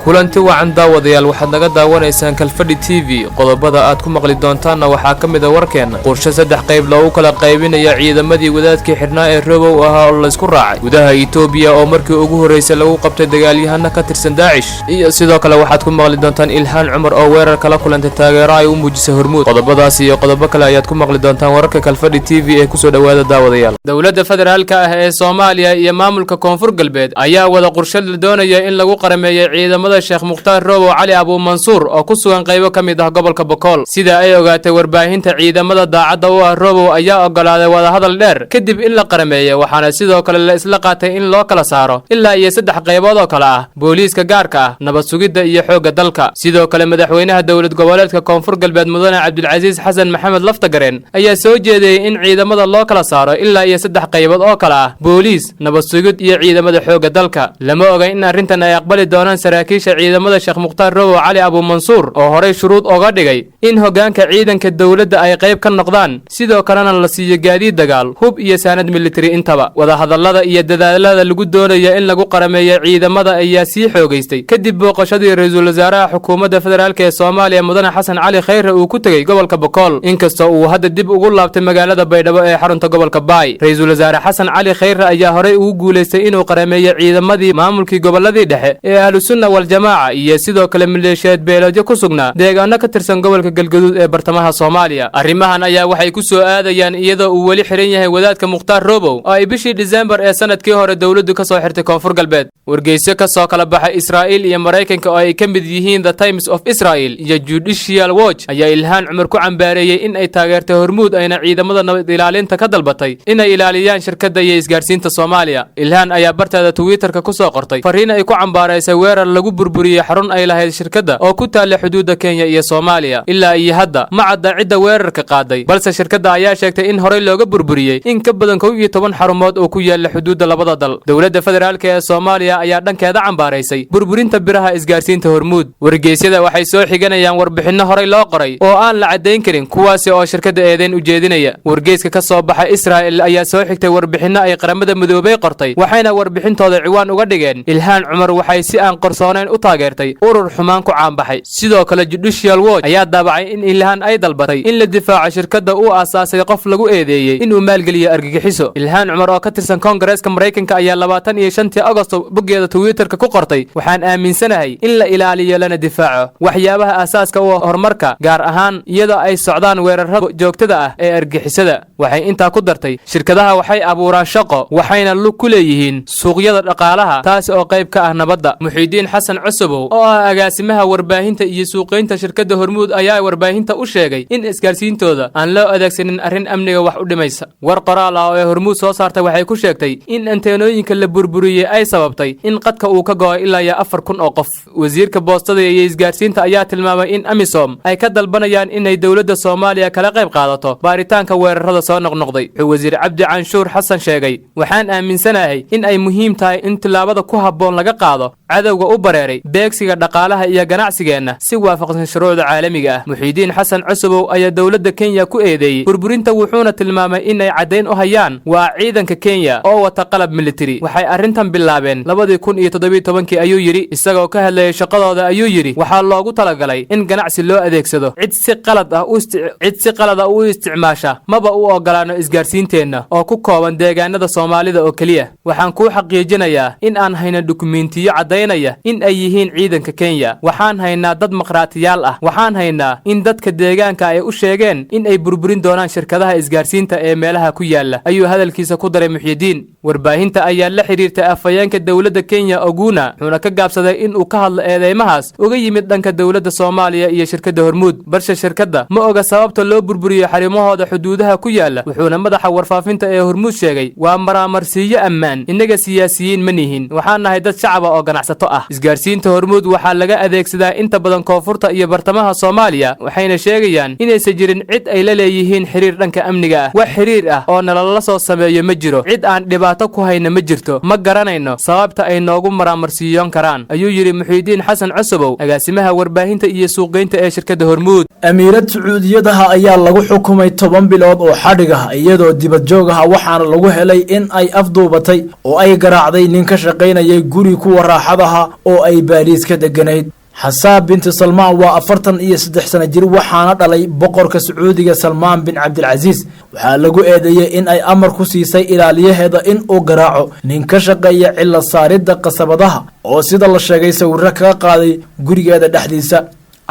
kulanti wacan daawadayaal waxaad naga daawanaysaan Kalfadhi TV qodobada aad ku maqli doontaanna waxaa ka mid ah warkeena qorshe saddex qayb loogu kala qaybinayo ciidamadii wadaadkii xirnaa ee Robow ahaa oo la isku raacay gudaha Itoobiya oo markii ugu horeysay lagu qabtay dagaalyahana ka tirsan Daacish iyo sidoo kale waxaad ku maqli doontaan Ilhaan Cumar oo weerar kala kulantay taageero ay u muujisay Hormuud qodobadaas iyo qodobo kale ayaad ku maqli doontaan wararka Kalfadhi TV ee ku soo dhawaada daawadayaal dawladda federaalka ah ee Soomaaliya iyo maamulka Koonfur Galbeed ayaa wada qorshe la doonaya in lagu qarameeyo ciidamada Sheekh Mukhtaar Robow Cali Abu Mansuur oo ku sugan qaybo kamid ah gobolka Boqol sida ay ogaatay warbaahinta ciidamada daacadda u ah Robow ayaa ogolaaday wada hadal dheer kadib in la qarameeyo waxaana sidoo kale la isla qaatay in loo kala saaro ilaa iyo saddex qaybood oo kala ah booliiska gaarka ah nabad sugidda iyo xoogga dalka sidoo kale madaxweynaha dawlad goboleedka Koonfur Galbeed Mudane Cabdulcasiis Xasan Maxamed Laftagareen ayaa soo jeediyay in ciidamada loo kala saaro ilaa iyo saddex qaybood oo kala ah booliis nabad sugid iyo ciidamada xoogga dalka lama oga in arrintan ay aqbali doonaan saraakiisha ciidamada Sheekh Mukhtaar Robow Cali Abu Mansuur oo horey shuruud uga dhigay in hoggaanka ciidanka dawladda ay qayb ka noqdaan sidoo kalena la siiyo gaadiid dagaal hub iyo saanad military intaba wada hadallada iyo dadaalada lagu doonayo in lagu qarameeyo ciidamada ayaa sii xoogaystay kadib booqashadii ra'iisul wasaaraha xukuumadda federaalka ee Soomaaliya Mudane Xasan Cali Khayre uu ku tagay gobolka Boqol inkastoo uu hadda dib ugu laabtay magaalada Baydhabo ee xarunta gobolka Baay ra'iisul wasaare Xasan Cali Khayre ayaa horey ugu guuleystay inuu qarameeyo ciidamadii maamulkii goboladii dhexe ee Ahlusunna wal Jamaa iyo sidoo kale maleeshiyad beelaadyo ku sugnaa deegaano ka tirsan gobolka Galgaduud ee bartamaha Soomaaliya arrimahan ayaa waxay ku soo aadayaan iyadoo uu wali xiran yahay wadaadka Mukhtaar Robow oo ay bishii December ee sanadkii hore dawladdu ka soo xirtay Koonfur Galbeed wargeyso ka soo kala baxay Israa'iil iyo Mareykanka oo ay ka mid yihiin The Times of Israel iyo Judicial Watch ayaa Ilhaan Cumar ku cambaareeyay in ay taageertay Hormuud ayna ciidamada nabad ilaalinta ka dalbatay inay ilaaliyaan shirkadda iyo isgaarsiinta Soomaaliya Ilhaan ayaa barteeda Twitterka ku soo qortay fariin ay ku cambaareysay weerar lagu burburiyay xarun ay lahayd shirkadda oo ku taala xuduudda Kenya iyo Soomaaliya ilaa iyo hadda ma cadda cidda weerarka qaaday balse shirkadda ayaa sheegtay in horey looga burburiyay in ka badan 12 xarumood oo ku yaala xuduudda labada dal dawladda federaalka ee Soomaaliya ayaa dhankeeda cambaareysay burburinta biraha isgaarsiinta Hormuud wargeysyada waxay soo xiganayaan warbixino horey loo qoray oo aan la cadeyn karin kuwaasi oo shirkadda eedeyn u jeedinaya wargeyska ka soo baxay Israa'iil ayaa soo xigtay warbixino ay qaramada midoobay qortay waxayna warbixintooda ciwaan uga dhigeen Ilhaan Cumar waxay si aan qorsooneyn u taageertay urur xumaan ku caanbaxay sidoo kale Judicial Watch ayaa daabacay in Ilhaan ay dalbatay in la difaaco shirkadda uu aasaasay qof lagu eedeeyay inuu maalgeliyo argagixiso Ilhaan Cumar oo ka tirsan Koongareeska Mareykanka ayaa 25 Agoosto boggeeda Twitterka ku qortay waxaan aaminsanahay in la ilaaliyo lana difaaco waxyaabaha aasaaska u horumarka gaar ahaan iyadoo ay socdaan weerarada joogtada ah ee argagixisada waxay intaa ku dartay shirkadaha waxay abuuraan shaqo waxayna lug ku leeyihiin suuqyada dhaqaalaha taas oo qayb ka ah nabadda Muxiidiin Xasan Cusubow oo ah agaasimaha warbaahinta iyo suuqeynta shirkadda Hormuud ayaa warbaahinta u sheegay in isgaarsiintooda aan loo adeegsanin arrin amniga wax u dhimaysa war qoraal ah oo Hormuud soo saartay waxay ku sheegtay in anteenooyinka la burburiyay ay sababtay in qadka uu ka go'ay ilaa 4,000 oo qof wasiirka boostada iyo isgaarsiinta ayaa tilmaamay in AMISOM ay ka dalbanayaan inay dawladda Soomaaliya kala qayb qaadato baaritaanka weerarada soo noqnoqday wasiir Cabdi Canshuur Xasan sheegay waxaan aaminsanahay in ay muhiim tahay in tilaabada ku habboon laga qaado cadawga u bareeray beegsiga dhaqaalaha iyo ganacsigeena si waafaqsan shuruucda caalamiga ah Muxiidiin Xasan Cusubow ayaa dawladda Kenya ku eedeeyay burburinta wuxuuna tilmaamay in ay cadeyn u hayaan waa ciidanka Kenya oo wata qalab military waxay arrintan bilaabeen 2017 ayuu yiri isagoo ka hadlayay shaqadooda ayuu yiri waxaa loogu talagalay in ganacsi loo adeegsado cid si qalad ah u isticmaasha maba u ogolaano isgaarsiinteena oo ku kooban deegaanada Soomaalida oo kaliya waxaan ku xaqiijinayaa in aan hayno dukumeentiyo cadeynaya in ay yihiin ciidanka Kenya waxaan haynaa dad maqraatiyaal ah waxaan haynaa in dadka deegaanka ay u sheegeen in ay burburin doonaan shirkadaha isgaarsiinta ee meelaha ku yaala ayuu hadalkiisa ku daray Muxiidiin warbaahinta ayaa la xiriirtay afayeenka dawladda Kenya Oguna wuxuuna ka gaabsaday in uu ka hadlo eedeymahaas uga yimid dhanka dawladda Soomaaliya iyo shirkadda Hormuud balse shirkadda ma oga sababta loo burburiyo xarimahooda xuduudaha ku yaala wuxuuna madaxa warfaafinta ee Hormuud sheegay waa maraamarsiyo ammaan inaga siyaasiyiin ma nihin waxaan nahay dad shacab oo ganacsato ah isgaarsiinta Hormuud waxaa laga adeegsadaa inta badan koonfurta iyo bartamaha Soomaaliya Soomaaliya waxayna sheegayaan inaysan jirin cid ay la leeyihiin xiriir dhanka amniga ah wax xiriir ah oo nalala soo sameeyo ma jiro cid aan dhibaato ku hayna ma jirto ma garanayno sababta ay noogu maraamarsiiyoon karaan ayuu yiri Muxiidiin Xasan Cusubow agaasimaha warbaahinta iyo suuqgeynta ee shirkadda Hormuud amiirad Sacuudiyadaha ayaa lagu xukumay 10 bilood oo xadhig ah iyadoo dibad joog ah waxaana lagu helay in ay afduubatay oo ay garaacday nin ka shaqeynayay guri kuwa raaxadaha oo ay Baariis ka deganayd Xasaab binti Salmaan waa 43 sano jir waxaana dhalay boqorka Sacuudiga Salmaan bin Cabdilcaziz waxaa lagu eedeeyay in ay amar ku siisay ilaaliyaheeda in uu garaaco nin ka shaqeeya cilla saaridda qasabadaha oo sida la sheegay sawirro kaga qaaday gurigeeda dhexdiisa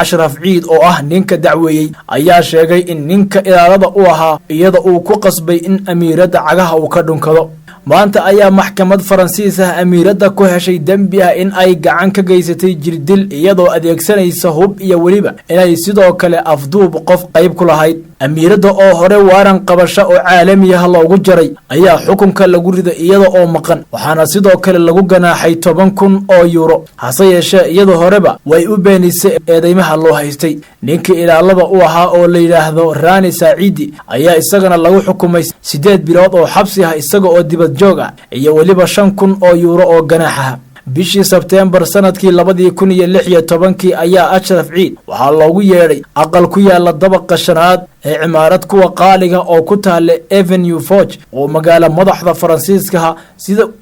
Ashraf Ciid oo ah ninka dacweeyay ayaa sheegay in ninka ilaalada u ahaa iyada uu ku qasbay in amiirada cagaha uu ka dhunkado maanta ayaa maxkamad Faransiis ah amiirada ku heshay dambi ah in ay gacan ka geysatay jirdil iyadoo adeegsanaysa hub iyo waliba inay sidoo kale afduub qof qayb ku lahayd amiirada oo hore waaran qabasho oo caalami ah loogu jaray ayaa xukunka lagu riday iyada oo maqan waxaana sidoo kale lagu ganaaxay 10,000 oo euro hase yeeshee iyada horeba way u beenisay eedeymaha loo haystay ninka ilaalada u ahaa oo la yiraahdo Rani Saacidi ayaa isagana lagu xukumay 8 bilood oo xabsi ah isaga oo dibad joog ah iyo waliba 5,000 oo euro oo ganaaxa bishii Sebtembar sanadkii 2016 ayaa Ashraf Ciid waxaa loogu yeeray aqal ku yaala dabaqa shanaad ee cimaarad kuwa qaaliga oo ku taale Avenue Foch oo magaala madaxda Faransiiska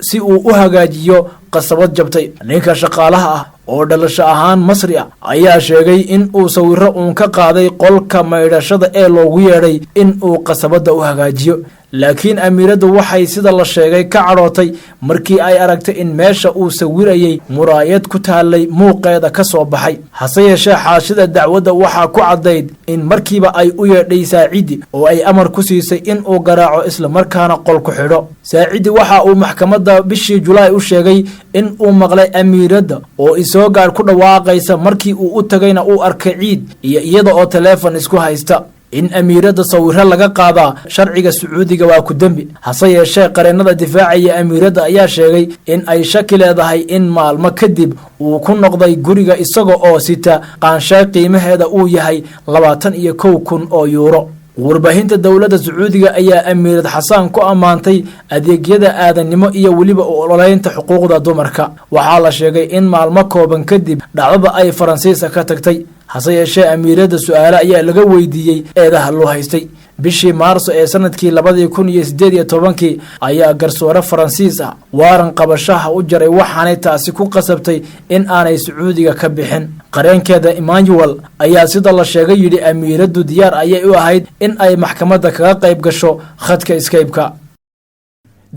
si uu u hagaajiyo qasabad jabtay ninka shaqaalaha ah oo dhalasho ahaan Masri ah ayaa sheegay in uu sawirro uun ka qaaday qolka maydhashada ee loogu yeeray in uu qasabada u hagaajiyo laakiin amiiradu waxay sida la sheegay ka carootay markii ay aragtay in meesha uu sawirayay muraayad ku taalay muuqeeda ka soo baxay hase yeeshee xaashida dacwadda waxaa ku cadayd in markiiba ay u yeedhay Saacidi oo ay amar ku siisay in uu garaaco isla markaana qol ku xidho Saacidi waxa uu maxkamadda bishii Julaay u sheegay in uu maqlay amiirada oo isoo gaar ku dhawaaqaysa markii uu u tagayna uu arkay Ciid iyo iyada oo telefoon isku haysta in amiirada sawirro laga qaadaa sharciga Sacuudiga waa ku dambi hase yeeshee qareenada difaacaya amiirada ayaa sheegay in ay shaki leedahay in maalmo kadib uu ku noqday guriga isaga oo sita qaanshay qiimaheeda uu yahay 21,000 oo euro warbaahinta dawladda Sacuudiga ayaa amiirad Xasaan ku amaantay adeegyada aadanimo iyo waliba ololeynta xuquuqda dumarka waxaa la sheegay in maalmo kooban kadib dhacdada ay Faransiiska ka tagtay hase yeeshee amiirada su'aalo ayaa laga weydiiyay eedaha loo haystay bishii Maarso ee sanadkii 2018 ayaa garsoore Faransiis ah waaran qabashaha u jaray waxaanay taasi ku qasabtay in aanay Sacuudiga ka bixin qareenkeeda Emmanuel ayaa sida la sheegay yiri amiiradu diyaar ayay u ahayd in ay maxkamadda kaga qayb gasho khadka Skype-ka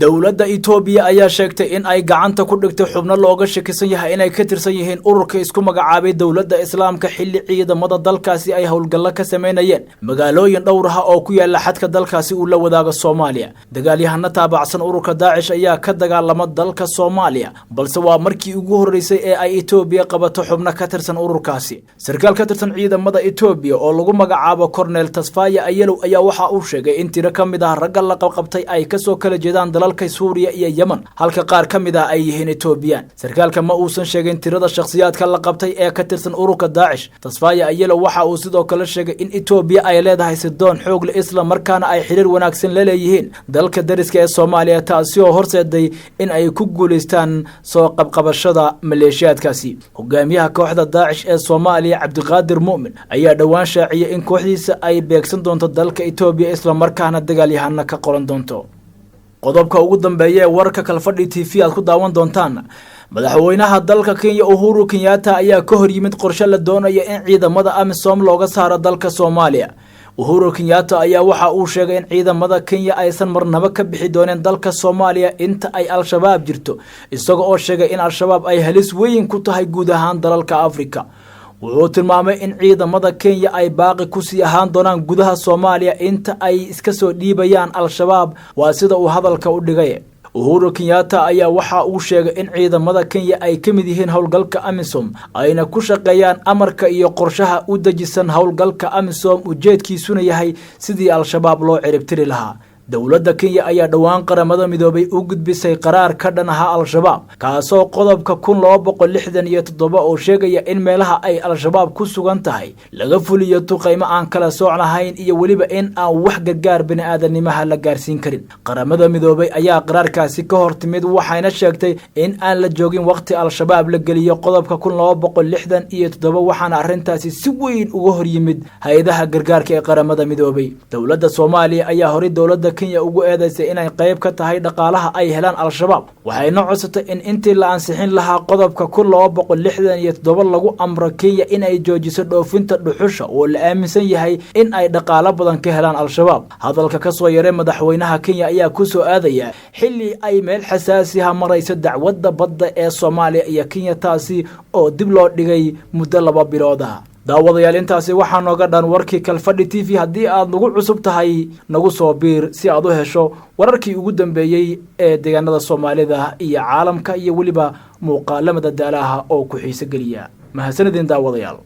dawladda Itoobiya ayaa sheegtay in ay gacanta ku dhigtay xubno looga shakisan yahay inay ka tirsan yihiin ururka isku magacaabay dawladda Islaamka xilli ciidamada dalkaasi ay howlgallo ka sameynayeen magaalooyin dhowr ah oo ku yaala xadka dalkaasi uu la wadaago Soomaaliya dagaalyahano taabacsan ururka Daesh ayaa ka dagaalama dalka Soomaaliya balse waa markii ugu horeysay ee ay Itoobiya qabato xubno ka tirsan ururkaasi sarkaal ka tirsan ciidamada Itoobiya oo lagu magacaabo Cornel Tasfaye Ayelow ayaa waxa uu sheegay in tiro kamid ah rag la qabtay ay ka soo kala jeedaan dalalka Suuriya iyo Yemen halka qaar kamid ah ay yihiin Itoobiyaan sarkaalka ma uusan sheegin tirada shakhsiyaadka la qabtay ee ka tirsan ururka Daesh Tasfaye Ayelow waxa uu sidoo kale sheegay in Itoobiya ay leedahay sidoon xoog leh isla markaana ay xiriir wanaagsan la leeyihiin dalka dariska ee Soomaaliya taasi oo horseeday in ay ku guuleystaan soo qabqabashada maleeshiyaadkaasi hogaamiyaha kooxda Daesh ee Soomaaliya Cabdiqaadir Muumin ayaa dhawaan shaaciyay in kooxdiisa ay beegsan doonto dalka Itoobiya isla markaana dagaalyahano ka qoran doonto qodobka ugu dambeeya warka Kalfadhi TV aad ku daawan doontaan madaxweynaha dalka Kenya Uhuru Kenyatta ayaa ka hor yimid qorshe la doonayo in ciidamada AMISOM looga saaro dalka Soomaaliya Uhuru Kenyatta ayaa waxa uu sheegay in ciidamada Kenya aysan marnaba ka bixi dooneen dalka Soomaaliya inta ay Al-Shabaab jirto isaga oo sheegay in Al-Shabaab ay halis weyn ku tahay guud ahaan dalalka Afrika wuxuu tilmaamay in ciidamada Kenya ay baaqi ku sii ahaan doonaan gudaha Soomaaliya inta ay iska soo dhiibayaan Al-Shabaab waa sida uu hadalka u dhigay Uhuru Kenyatta ayaa waxa uu sheegay in ciidamada Kenya ay kamid yihiin howlgalka AMISOM ayna ku shaqeeyaan amarka iyo qorshaha u dejisan howlgalka AMISOM ujeedkiisuna yahay sidii Al-Shabaab loo ciribtiri lahaa dowladda Kenya ayaa dhawaan qaramada midoobay u gudbisay qaraar ka dhan ah al-shabaab kaasoo qodobka 1267 oo sheegaya in meelaha ay al-shabaab ku sugan tahay laga fuliyo duqeymo aan kala soocnahayn iyo waliba in aan wax gargaar bini'aadanimaha la gaarsiin karin qaramada midoobay ayaa qaraarkaasi ka hortimid waxayna sheegtay in aan la joogin waqti al-shabaab la geliyo qodobka 1267 waxaana arrintaasi si weyn uga hor yimid hay'adaha gargaarka ee qaramada midoobay dowladda Soomaaliya ayaa hore dowladda Kenya ugu eedeysay inay qayb ka tahay dhaqaalaha ay helaan al-shabaab waxayna codsatay in intii la ansixin lahaa qodobka 1267 lagu amro Kenya in ay joojiso dhoofinta dhuxusha oo la aaminsan yahay in ay dhaqaale badan ka helaan al-shabaab hadalka ka soo yaray madaxweynaha Kenya ayaa ku soo aadaya xilli ay meel xasaasi ah marayso dacwadda badda ee Soomaaliya iyo Kenya taasi oo dib loo dhigay muddo 2 bilood ah daawadayaal intaasi waxaa nooga dhan warkii Kalfadhi TV haddii aad nagu cusub tahay nagu soo biir si aad u hesho wararkii ugu dambeeyay ee deegaanada Soomaalida iyo caalamka iyo waliba muuqaalada daalaha oo ku xiiso geliya mahadsanidin daawadayaal